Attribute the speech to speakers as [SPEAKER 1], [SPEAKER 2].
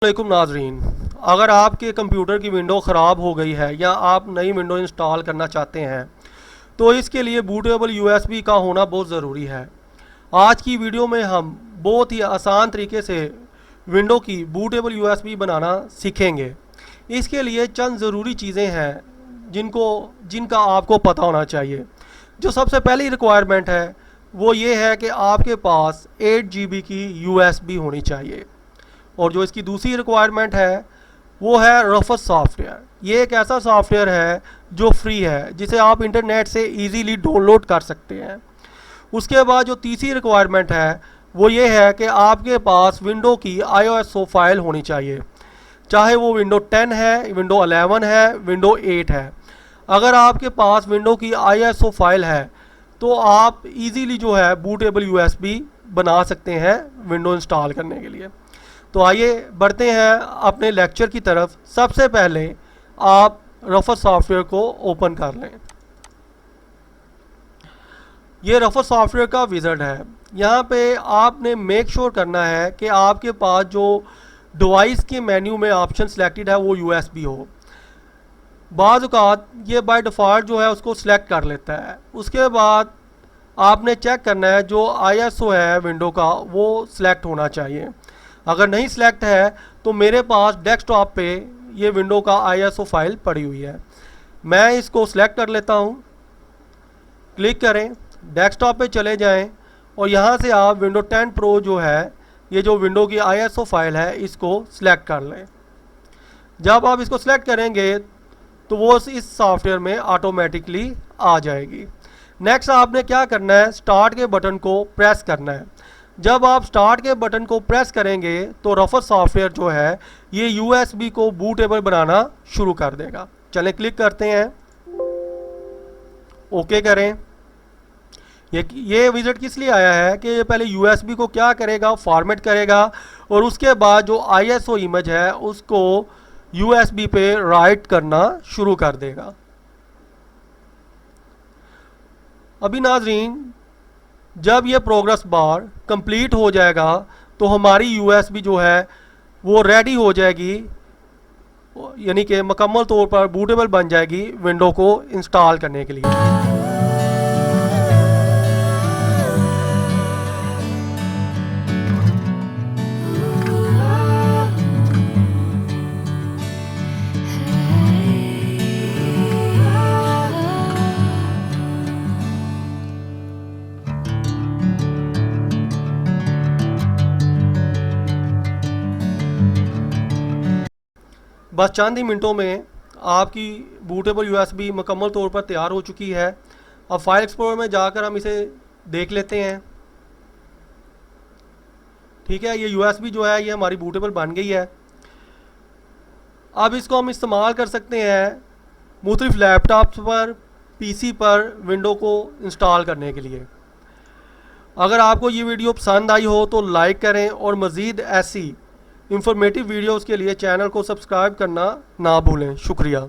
[SPEAKER 1] वालेकुम नाजरीन, अगर आपके कंप्यूटर की विंडो ख़राब हो गई है या आप नई विंडो इंस्टॉल करना चाहते हैं तो इसके लिए बूटेबल यूएसबी का होना बहुत ज़रूरी है। आज की वीडियो में हम बहुत ही आसान तरीके से विंडो की बूटेबल यूएसबी बनाना सीखेंगे। इसके लिए चंद ज़रूरी चीज़ें हैं जिनका आपको पता होना चाहिए। जो सबसे पहली रिक्वायरमेंट है वो ये है कि आपके पास 8 GB की यूएसबी होनी चाहिए। और जो इसकी दूसरी रिक्वायरमेंट है वो है रफस सॉफ्टवेयर। ये एक ऐसा सॉफ्टवेयर है जो फ्री है, जिसे आप इंटरनेट से इजीली डाउनलोड कर सकते हैं। उसके बाद जो तीसरी रिक्वायरमेंट है वो ये है कि आपके पास विंडो की ISO फाइल होनी चाहिए, चाहे वो विंडो 10 है, विंडो 11 है, विंडो 8 है। अगर आपके पास विंडो की ISO फाइल है तो आप इजीली जो है बूटेबल यूएसबी बना सकते हैं विंडो इंस्टॉल करने के लिए। तो आइए बढ़ते हैं अपने लेक्चर की तरफ। सबसे पहले आप रफस सॉफ्टवेयर को ओपन कर लें। ये रफस सॉफ्टवेयर का विज़ार्ड है। यहाँ पे आपने मेक श्योर करना है कि आपके पास जो डिवाइस के मेन्यू में ऑप्शन सेलेक्टेड है वो यूएसबी हो। बाज़ औक़ात ये बाय डिफ़ॉल्ट जो है उसको सिलेक्ट कर लेता है। उसके बाद आपने चेक करना है जो ISO है विंडो का वो सिलेक्ट होना चाहिए। अगर नहीं सिलेक्ट है तो मेरे पास डेस्कटॉप पे ये विंडो का ISO फाइल पड़ी हुई है। मैं इसको सिलेक्ट कर लेता हूँ। क्लिक करें, डेस्कटॉप पे चले जाएं और यहाँ से आप विंडो 10 प्रो जो है ये जो विंडो की ISO फाइल है इसको सिलेक्ट कर लें। जब आप इसको सिलेक्ट करेंगे तो वो इस सॉफ्टवेयर में ऑटोमेटिकली आ जाएगी। नेक्स्ट आपने क्या करना है, स्टार्ट के बटन को प्रेस करना है। जब आप स्टार्ट के बटन को प्रेस करेंगे तो रफस सॉफ्टवेयर जो है ये यूएसबी को बूटेबल बनाना शुरू कर देगा। चलें क्लिक करते हैं, ओके करें। ये विज़िट किस लिए आया है कि ये पहले यूएसबी को क्या करेगा, फॉर्मेट करेगा और उसके बाद जो ISO इमेज है उसको यूएसबी पे राइट करना शुरू कर देगा। अभी नाजरीन जब ये प्रोग्रेस बार कंप्लीट हो जाएगा तो हमारी यूएसबी जो है वो रेडी हो जाएगी, यानी कि मुकम्मल तौर पर बूटेबल बन जाएगी विंडो को इंस्टॉल करने के लिए। बस चंद ही मिनटों में आपकी बूटेबल यूएसबी मुकम्मल तौर पर तैयार हो चुकी है। अब फाइल एक्सप्लोरर में जाकर हम इसे देख लेते हैं। ठीक है, ये यूएसबी जो है ये हमारी बूटेबल बन गई है। अब इसको हम इस्तेमाल कर सकते हैं मुख्तलिफ लैपटॉप्स पर, PC पर विंडो को इंस्टॉल करने के लिए। अगर आपको ये वीडियो पसंद आई हो तो लाइक करें और मज़ीद ऐसी इंफॉर्मेटिव वीडियोस के लिए चैनल को सब्सक्राइब करना ना भूलें। शुक्रिया।